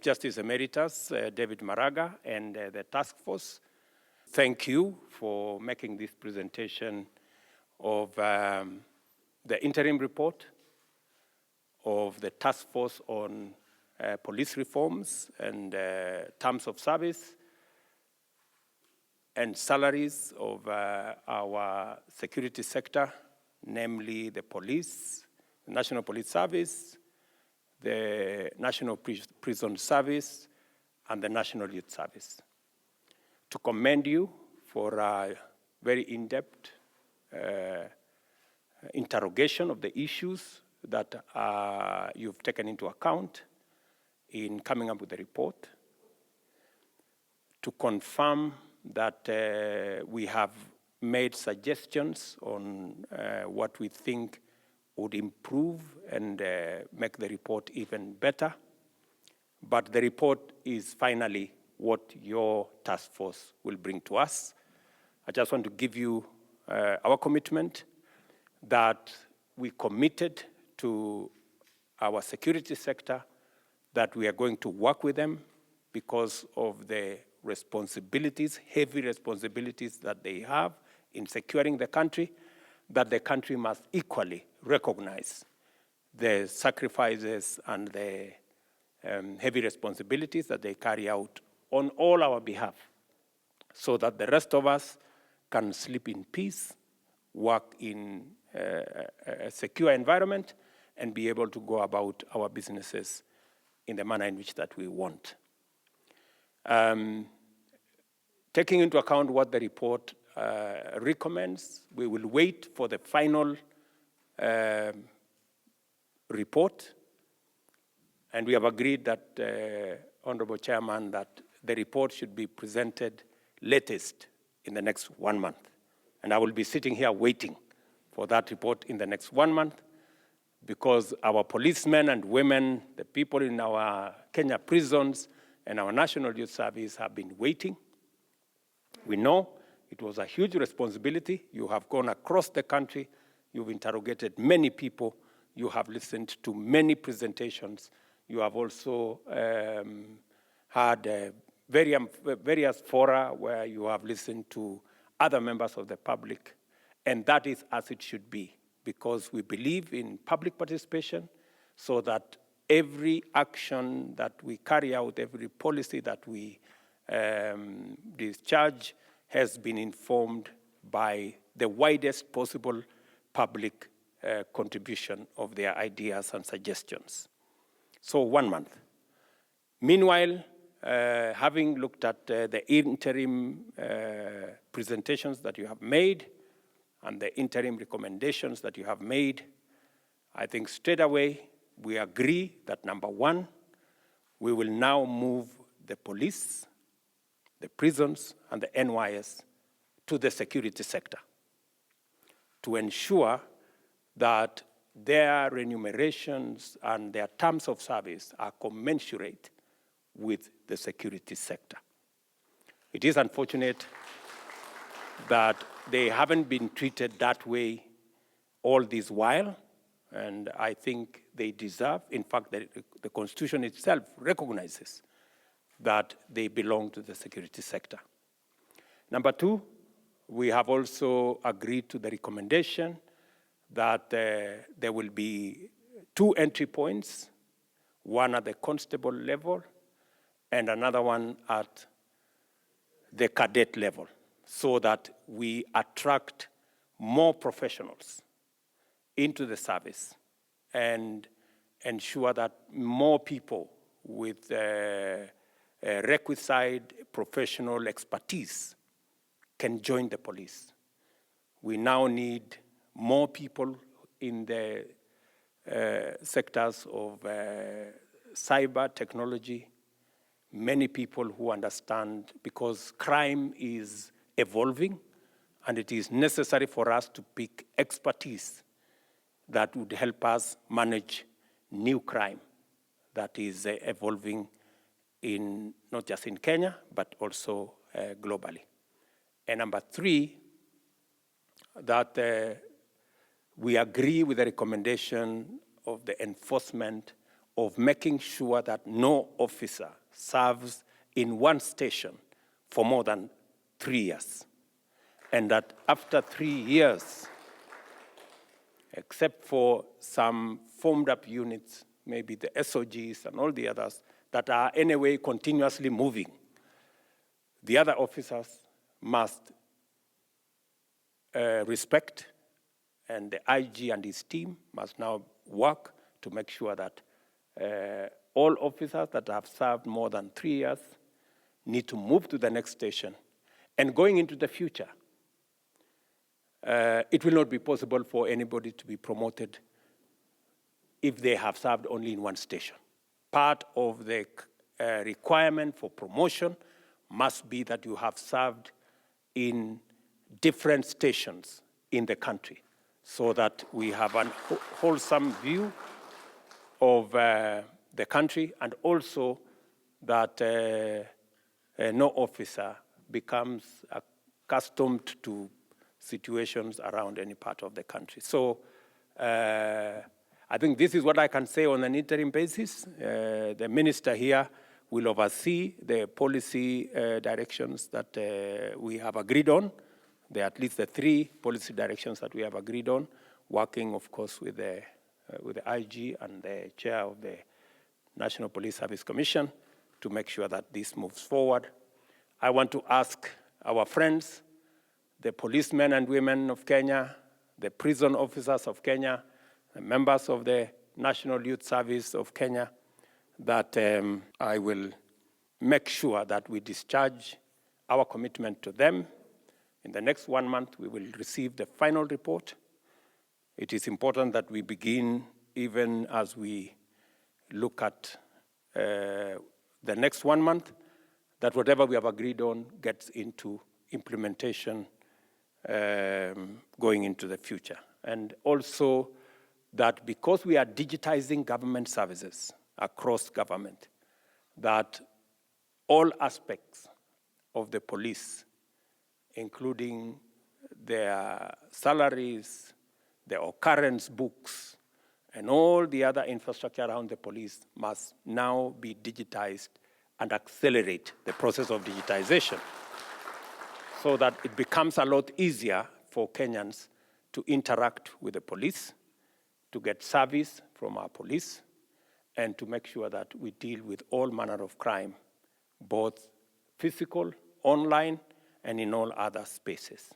Justice Emeritus David Maraga and the task force, thank you for making this presentation of the interim report of the task force on police reforms and terms of service and salaries of our security sector, namely the police, the National Police Service, the National Prison Service, and the National Youth Service. To commend you for a very in-depth interrogation of the issues that you've taken into account in coming up with the report. To confirm that we have made suggestions on what we think would improve and make the report even better. But the report is finally what your task force will bring to us. I just want to give you our commitment that we committed to our security sector, that we are going to work with them because of the responsibilities, heavy responsibilities that they have in securing the country, that the country must equally recognize the sacrifices and the heavy responsibilities that they carry out on all our behalf, so that the rest of us can sleep in peace, work in a secure environment, and be able to go about our businesses in the manner in which that we want. Taking into account what the report recommends, we will wait for the final report, and we have agreed that, Honorable Chairman, that the report should be presented latest in the next 1 month. And I will be sitting here waiting for that report in the next 1 month, because our policemen and women, the people in our Kenya prisons and our National Youth Service have been waiting. We know it was a huge responsibility. You have gone across the country. You've interrogated many people. You have listened to many presentations. You have also had various fora where you have listened to other members of the public. And that is as it should be, because we believe in public participation, so that every action that we carry out, every policy that we discharge has been informed by the widest possible public contribution of their ideas and suggestions. So 1 month. Meanwhile, having looked at the interim presentations that you have made and the interim recommendations that you have made, I think straight away we agree that, number one, we will now move the police, the prisons, and the NYS to the security sector to ensure that their remunerations and their terms of service are commensurate with the security sector. It is unfortunate that they haven't been treated that way all this while, and I think they deserve, in fact, the Constitution itself recognizes that they belong to the security sector. Number two, we have also agreed to the recommendation that there will be 2 entry points, one at the constable level and another one at the cadet level, so that we attract more professionals into the service and ensure that more people with requisite professional expertise can join the police. We now need more people in the sectors of cyber technology, many people who understand, because crime is evolving, and it is necessary for us to pick expertise that would help us manage new crime that is evolving in not just in Kenya, but also globally. And number three, that we agree with the recommendation of the enforcement of making sure that no officer serves in one station for more than 3 years. And that after 3 years, except for some formed up units, maybe the SOGs and all the others, that are anyway continuously moving, the other officers must respect, and the IG and his team must now work to make sure that all officers that have served more than 3 years need to move to the next station. And going into the future, it will not be possible for anybody to be promoted if they have served only in one station. Part of the requirement for promotion must be that you have served in different stations in the country, so that we have a wholesome view of the country, and also that no officer becomes accustomed to situations around any part of the country. So I think this is what I can say on an interim basis. The minister here will oversee the policy directions that we have agreed on. There are at least the 3 policy directions that we have agreed on, working, of course, with the IG and the chair of the National Police Service Commission to make sure that this moves forward. I want to ask our friends, the policemen and women of Kenya, the prison officers of Kenya, the members of the National Youth Service of Kenya, that I will make sure that we discharge our commitment to them. In the next 1 month, we will receive the final report. It is important that we begin, even as we look at the next 1 month, that whatever we have agreed on gets into implementation going into the future. And also that because we are digitizing government services across government, that all aspects of the police, including their salaries, their occurrence books, and all the other infrastructure around the police must now be digitized and accelerate the process of digitization so that it becomes a lot easier for Kenyans to interact with the police, to get service from our police, and to make sure that we deal with all manner of crime, both physical, online, and in all other spaces.